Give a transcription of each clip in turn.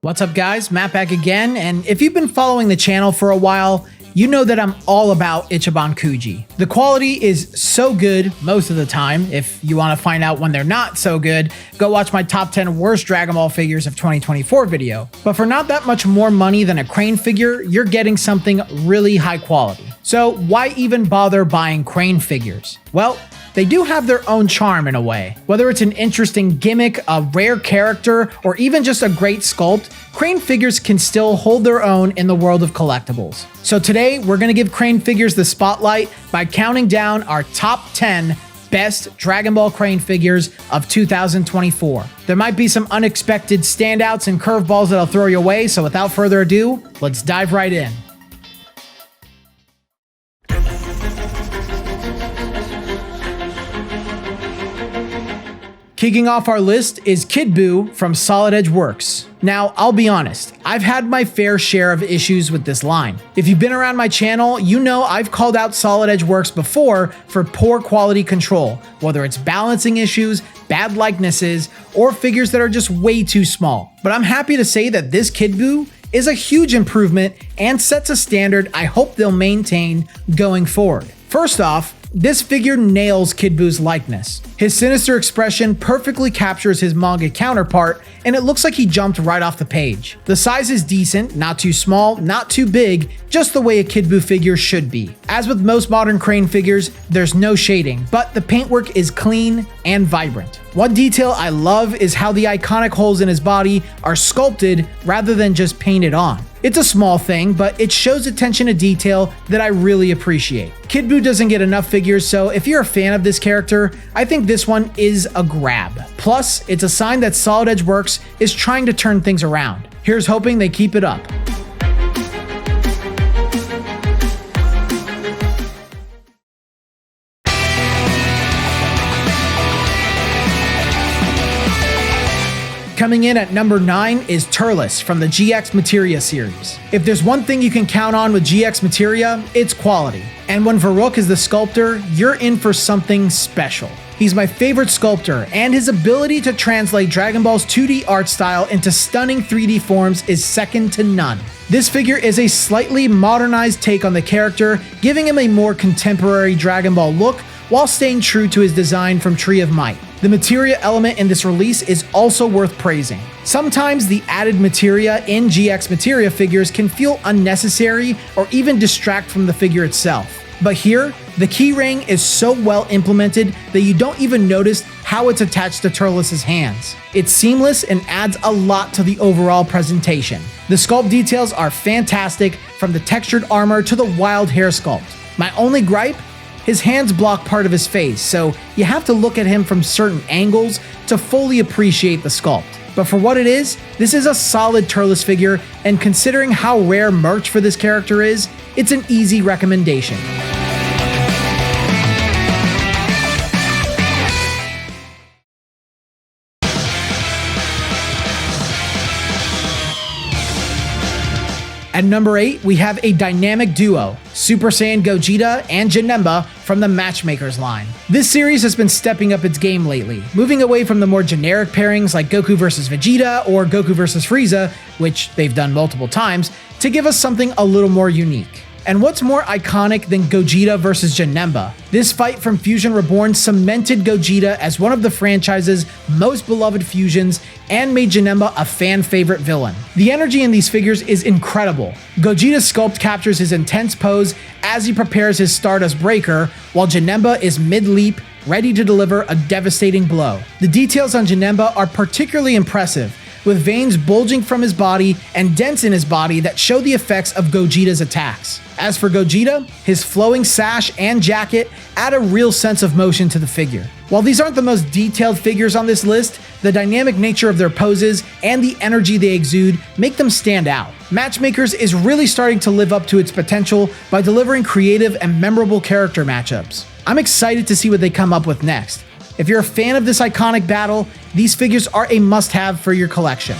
What's up guys, Matt back again, and if you've been following the channel for a while, you know that I'm all about Ichiban Kuji. The quality is so good most of the time. If you want to find out when they're not so good, go watch my top 10 worst Dragon Ball figures of 2024 video. But for not that much more money than a Crane figure, you're getting something really high quality. So why even bother buying Crane figures? Well, they do have their own charm in a way. Whether it's an interesting gimmick, a rare character, or even just a great sculpt, Crane figures can still hold their own in the world of collectibles. So today, we're gonna give Crane figures the spotlight by counting down our top 10 best Dragon Ball Crane figures of 2024. There might be some unexpected standouts and curveballs that'll throw you away, so without further ado, let's dive right in. Kicking off our list is Kid Buu from Solid Edge Works. Now, I'll be honest, I've had my fair share of issues with this line. If you've been around my channel, you know I've called out Solid Edge Works before for poor quality control, whether it's balancing issues, bad likenesses, or figures that are just way too small. But I'm happy to say that this Kid Buu is a huge improvement and sets a standard I hope they'll maintain going forward. First off, this figure nails Kid Buu's likeness. His sinister expression perfectly captures his manga counterpart, and it looks like he jumped right off the page. The size is decent, not too small, not too big, just the way a Kid Buu figure should be. As with most modern Crane figures, there's no shading, but the paintwork is clean and vibrant. One detail I love is how the iconic holes in his body are sculpted rather than just painted on. It's a small thing, but it shows attention to detail that I really appreciate. Kid Buu doesn't get enough figures, so if you're a fan of this character, I think this one is a grab. Plus, it's a sign that Solid Edge Works is trying to turn things around. Here's hoping they keep it up. Coming in at number 9 is Turles from the GX Materia series. If there's one thing you can count on with GX Materia, it's quality. And when Varrook is the sculptor, you're in for something special. He's my favorite sculptor, and his ability to translate Dragon Ball's 2D art style into stunning 3D forms is second to none. This figure is a slightly modernized take on the character, giving him a more contemporary Dragon Ball look while staying true to his design from Tree of Might. The materia element in this release is also worth praising. Sometimes the added materia in GX Materia figures can feel unnecessary or even distract from the figure itself. But here, the key ring is so well implemented that you don't even notice how it's attached to Turles' hands. It's seamless and adds a lot to the overall presentation. The sculpt details are fantastic, from the textured armor to the wild hair sculpt. My only gripe? His hands block part of his face, so you have to look at him from certain angles to fully appreciate the sculpt. But for what it is, this is a solid Turles figure, and considering how rare merch for this character is, it's an easy recommendation. At number 8, we have a dynamic duo, Super Saiyan Gogeta and Janemba from the Matchmakers line. This series has been stepping up its game lately, moving away from the more generic pairings like Goku vs Vegeta or Goku vs Frieza, which they've done multiple times, to give us something a little more unique. And what's more iconic than Gogeta vs Janemba? This fight from Fusion Reborn cemented Gogeta as one of the franchise's most beloved fusions and made Janemba a fan favorite villain. The energy in these figures is incredible. Gogeta's sculpt captures his intense pose as he prepares his Stardust Breaker, while Janemba is mid-leap, ready to deliver a devastating blow. The details on Janemba are particularly impressive, with veins bulging from his body and dents in his body that show the effects of Gogeta's attacks. As for Gogeta, his flowing sash and jacket add a real sense of motion to the figure. While these aren't the most detailed figures on this list, the dynamic nature of their poses and the energy they exude make them stand out. Matchmakers is really starting to live up to its potential by delivering creative and memorable character matchups. I'm excited to see what they come up with next. If you're a fan of this iconic battle, these figures are a must-have for your collection.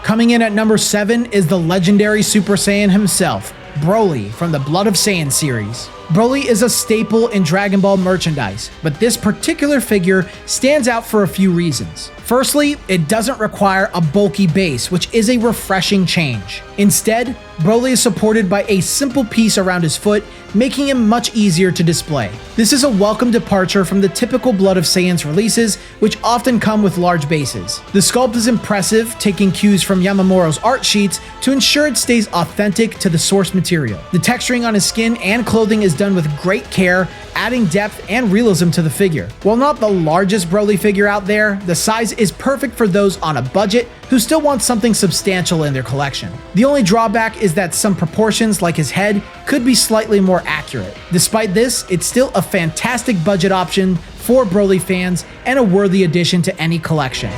Coming in at number 7 is the legendary Super Saiyan himself, Broly from the Blood of Saiyan series. Broly is a staple in Dragon Ball merchandise, but this particular figure stands out for a few reasons. Firstly, it doesn't require a bulky base, which is a refreshing change. Instead, Broly is supported by a simple piece around his foot, making him much easier to display. This is a welcome departure from the typical Blood of Saiyans releases, which often come with large bases. The sculpt is impressive, taking cues from Yamamura's art sheets to ensure it stays authentic to the source material. The texturing on his skin and clothing is done with great care, adding depth and realism to the figure. While not the largest Broly figure out there, the size is perfect for those on a budget who still want something substantial in their collection. The only drawback is that some proportions, like his head, could be slightly more accurate. Despite this, it's still a fantastic budget option for Broly fans and a worthy addition to any collection.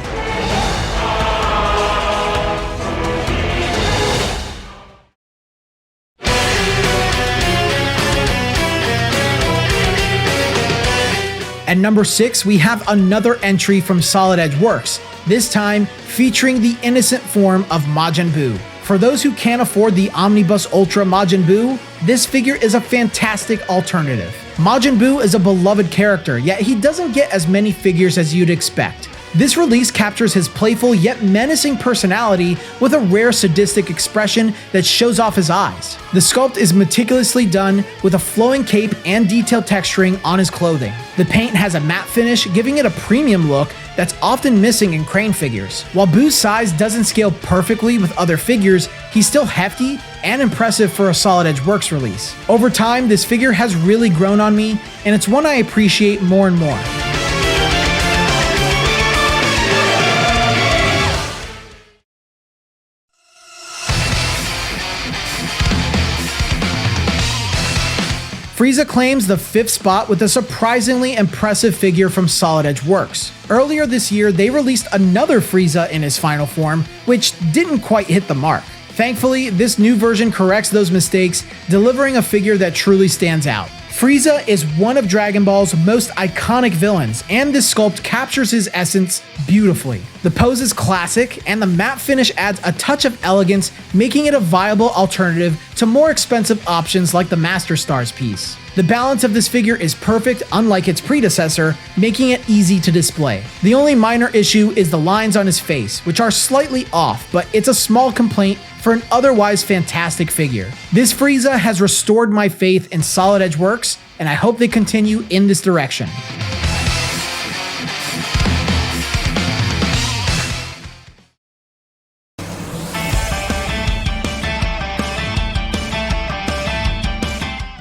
At number 6, we have another entry from Solid Edge Works, this time featuring the innocent form of Majin Buu. For those who can't afford the Omnibus Ultra Majin Buu, this figure is a fantastic alternative. Majin Buu is a beloved character, yet he doesn't get as many figures as you'd expect. This release captures his playful yet menacing personality with a rare sadistic expression that shows off his eyes. The sculpt is meticulously done with a flowing cape and detailed texturing on his clothing. The paint has a matte finish, giving it a premium look that's often missing in Crane figures. While Buu's size doesn't scale perfectly with other figures, he's still hefty and impressive for a Solid Edge Works release. Over time, this figure has really grown on me, and it's one I appreciate more and more. Frieza claims the 5th spot with a surprisingly impressive figure from Solid Edge Works. Earlier this year, they released another Frieza in his final form, which didn't quite hit the mark. Thankfully, this new version corrects those mistakes, delivering a figure that truly stands out. Frieza is one of Dragon Ball's most iconic villains, and this sculpt captures his essence beautifully. The pose is classic, and the matte finish adds a touch of elegance, making it a viable alternative to more expensive options like the Master Stars piece. The balance of this figure is perfect, unlike its predecessor, making it easy to display. The only minor issue is the lines on his face, which are slightly off, but it's a small complaint for an otherwise fantastic figure. This Frieza has restored my faith in Solid Edge Works, and I hope they continue in this direction.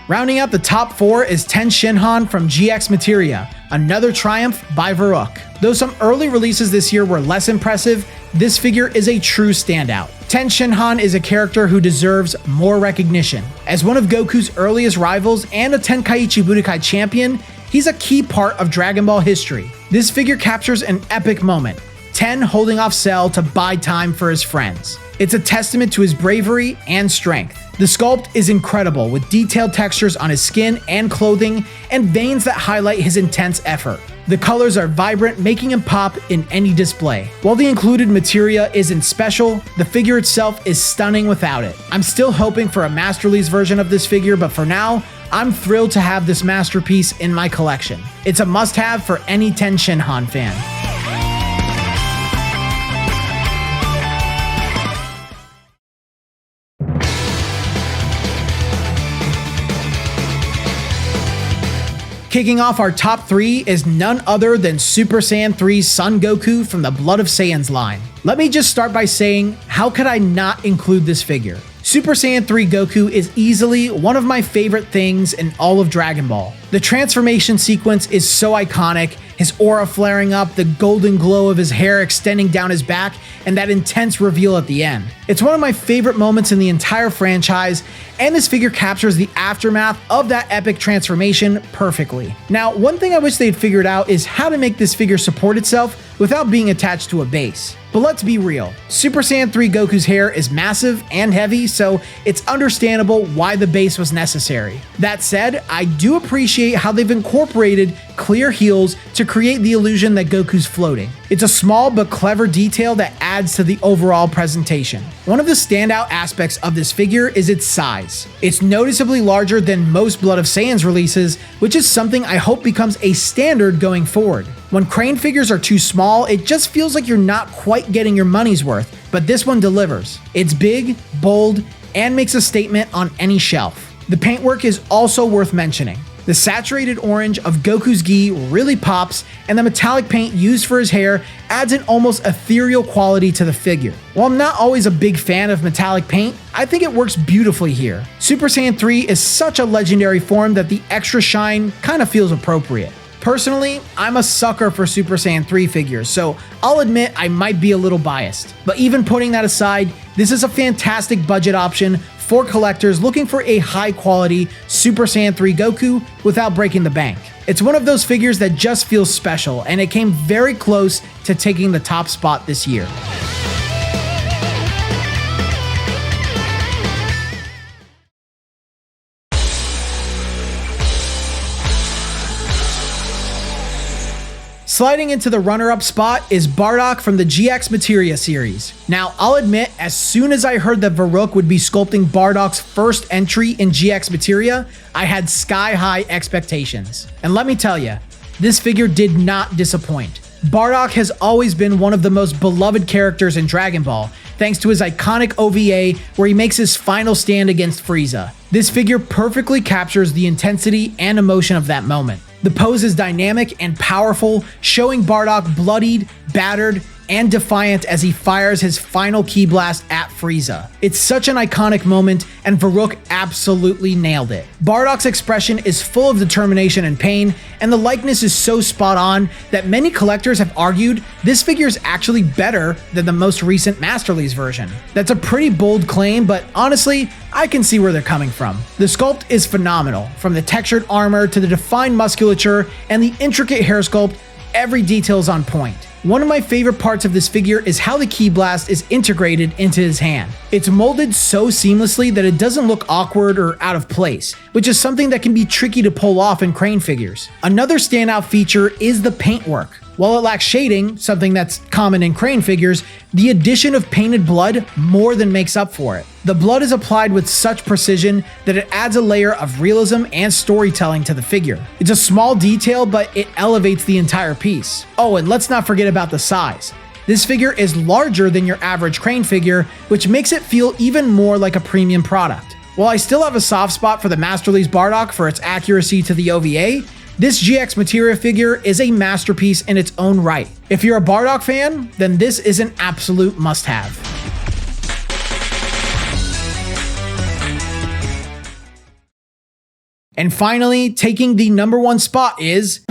Rounding out the top 4 is Ten Shinhan from GX Materia, another triumph by Varuk. Though some early releases this year were less impressive, this figure is a true standout. Ten Shinhan is a character who deserves more recognition. As one of Goku's earliest rivals and a Tenkaichi Budokai champion, he's a key part of Dragon Ball history. This figure captures an epic moment, Ten holding off Cell to buy time for his friends. It's a testament to his bravery and strength. The sculpt is incredible, with detailed textures on his skin and clothing, and veins that highlight his intense effort. The colors are vibrant, making him pop in any display. While the included materia isn't special, the figure itself is stunning without it. I'm still hoping for a mass release version of this figure, but for now, I'm thrilled to have this masterpiece in my collection. It's a must-have for any Ten Shinhan fan. Kicking off our top 3 is none other than Super Saiyan 3's Son Goku from the Blood of Saiyans line. Let me just start by saying, how could I not include this figure? Super Saiyan 3 Goku is easily one of my favorite things in all of Dragon Ball. The transformation sequence is so iconic, his aura flaring up, the golden glow of his hair extending down his back, and that intense reveal at the end. It's one of my favorite moments in the entire franchise, and this figure captures the aftermath of that epic transformation perfectly. Now, one thing I wish they'd figured out is how to make this figure support itself without being attached to a base. But let's be real, Super Saiyan 3 Goku's hair is massive and heavy, so it's understandable why the base was necessary. That said, I do appreciate how they've incorporated clear heels to create the illusion that Goku's floating. It's a small but clever detail that adds to the overall presentation. One of the standout aspects of this figure is its size. It's noticeably larger than most Blood of Saiyans releases, which is something I hope becomes a standard going forward. When Crane figures are too small, it just feels like you're not quite getting your money's worth, but this one delivers. It's big, bold, and makes a statement on any shelf. The paintwork is also worth mentioning. The saturated orange of Goku's gi really pops, and the metallic paint used for his hair adds an almost ethereal quality to the figure. While I'm not always a big fan of metallic paint, I think it works beautifully here. Super Saiyan 3 is such a legendary form that the extra shine kind of feels appropriate. Personally, I'm a sucker for Super Saiyan 3 figures, so I'll admit I might be a little biased. But even putting that aside, this is a fantastic budget option for collectors looking for a high-quality Super Saiyan 3 Goku without breaking the bank. It's one of those figures that just feels special, and it came very close to taking the top spot this year. Sliding into the runner-up spot is Bardock from the GX Materia series. Now, I'll admit, as soon as I heard that Varrook would be sculpting Bardock's first entry in GX Materia, I had sky-high expectations. And let me tell you, this figure did not disappoint. Bardock has always been one of the most beloved characters in Dragon Ball, thanks to his iconic OVA where he makes his final stand against Frieza. This figure perfectly captures the intensity and emotion of that moment. The pose is dynamic and powerful, showing Bardock bloodied, battered, and defiant as he fires his final ki blast at Frieza. It's such an iconic moment, and Varrook absolutely nailed it. Bardock's expression is full of determination and pain, and the likeness is so spot on that many collectors have argued this figure is actually better than the most recent Masterly's version. That's a pretty bold claim, but honestly, I can see where they're coming from. The sculpt is phenomenal, from the textured armor to the defined musculature and the intricate hair sculpt, every detail is on point. One of my favorite parts of this figure is how the ki blast is integrated into his hand. It's molded so seamlessly that it doesn't look awkward or out of place, which is something that can be tricky to pull off in Crane figures. Another standout feature is the paintwork. While it lacks shading, something that's common in Crane figures, the addition of painted blood more than makes up for it. The blood is applied with such precision that it adds a layer of realism and storytelling to the figure. It's a small detail, but it elevates the entire piece. Oh, and let's not forget about the size. This figure is larger than your average Crane figure, which makes it feel even more like a premium product. While I still have a soft spot for the Masterly's Bardock for its accuracy to the OVA, this GX Materia figure is a masterpiece in its own right. If you're a Bardock fan, then this is an absolute must-have. And finally, taking the number one spot is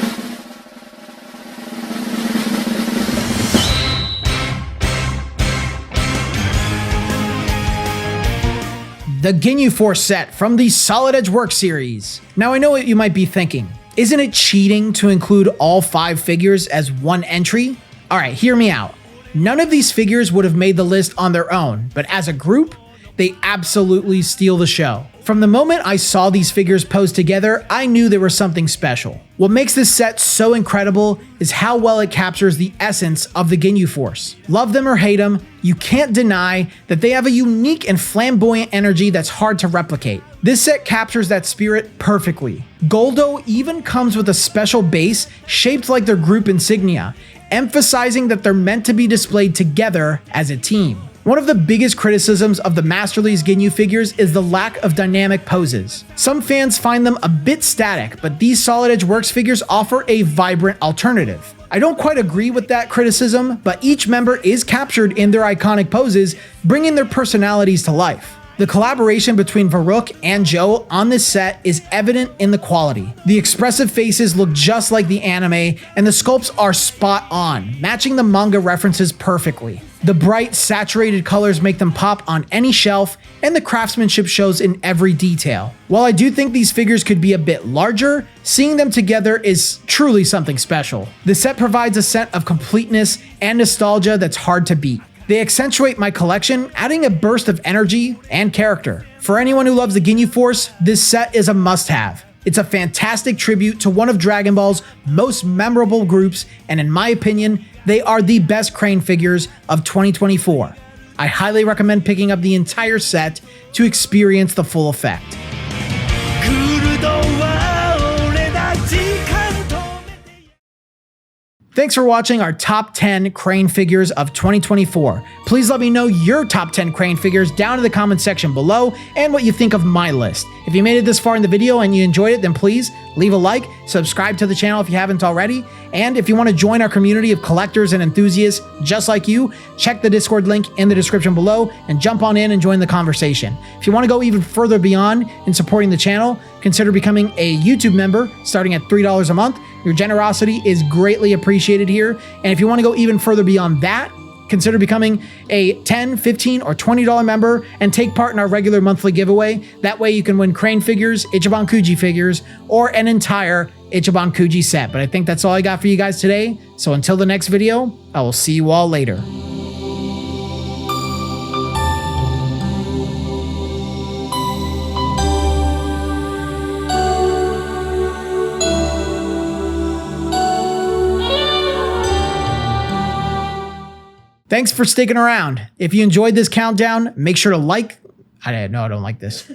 the Ginyu Force set from the Solid Edge Works series. Now I know what you might be thinking. Isn't it cheating to include all 5 figures as one entry? Alright, hear me out. None of these figures would have made the list on their own, but as a group, they absolutely steal the show. From the moment I saw these figures posed together, I knew there was something special. What makes this set so incredible is how well it captures the essence of the Ginyu Force. Love them or hate them, you can't deny that they have a unique and flamboyant energy that's hard to replicate. This set captures that spirit perfectly. Goldo even comes with a special base shaped like their group insignia, emphasizing that they're meant to be displayed together as a team. One of the biggest criticisms of the Masterly's Ginyu figures is the lack of dynamic poses. Some fans find them a bit static, but these Solid Edge Works figures offer a vibrant alternative. I don't quite agree with that criticism, but each member is captured in their iconic poses, bringing their personalities to life. The collaboration between Varuk and Joe on this set is evident in the quality. The expressive faces look just like the anime, and the sculpts are spot on, matching the manga references perfectly. The bright, saturated colors make them pop on any shelf, and the craftsmanship shows in every detail. While I do think these figures could be a bit larger, seeing them together is truly something special. The set provides a sense of completeness and nostalgia that's hard to beat. They accentuate my collection, adding a burst of energy and character. For anyone who loves the Ginyu Force, this set is a must-have. It's a fantastic tribute to one of Dragon Ball's most memorable groups, and in my opinion, they are the best Crane figures of 2024. I highly recommend picking up the entire set to experience the full effect. Thanks for watching our top 10 Crane figures of 2024. Please let me know your top 10 Crane figures down in the comment section below and what you think of my list. If you made it this far in the video and you enjoyed it, then please leave a like, subscribe to the channel if you haven't already, and if you want to join our community of collectors and enthusiasts just like you, check the Discord link in the description below and jump on in and join the conversation. If you want to go even further beyond in supporting the channel, consider becoming a YouTube member starting at $3 a month. Your generosity is greatly appreciated here. And if you want to go even further beyond that, consider becoming a $10, $15, or $20 member and take part in our regular monthly giveaway. That way you can win Crane figures, Ichiban Kuji figures, or an entire Ichiban Kuji set. But I think that's all I got for you guys today. So until the next video, I will see you all later. Thanks for sticking around. If you enjoyed this countdown, make sure to like. I don't like this.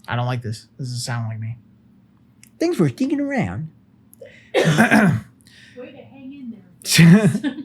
I don't like this. This doesn't sound like me. Thanks for sticking around. Way to hang in there.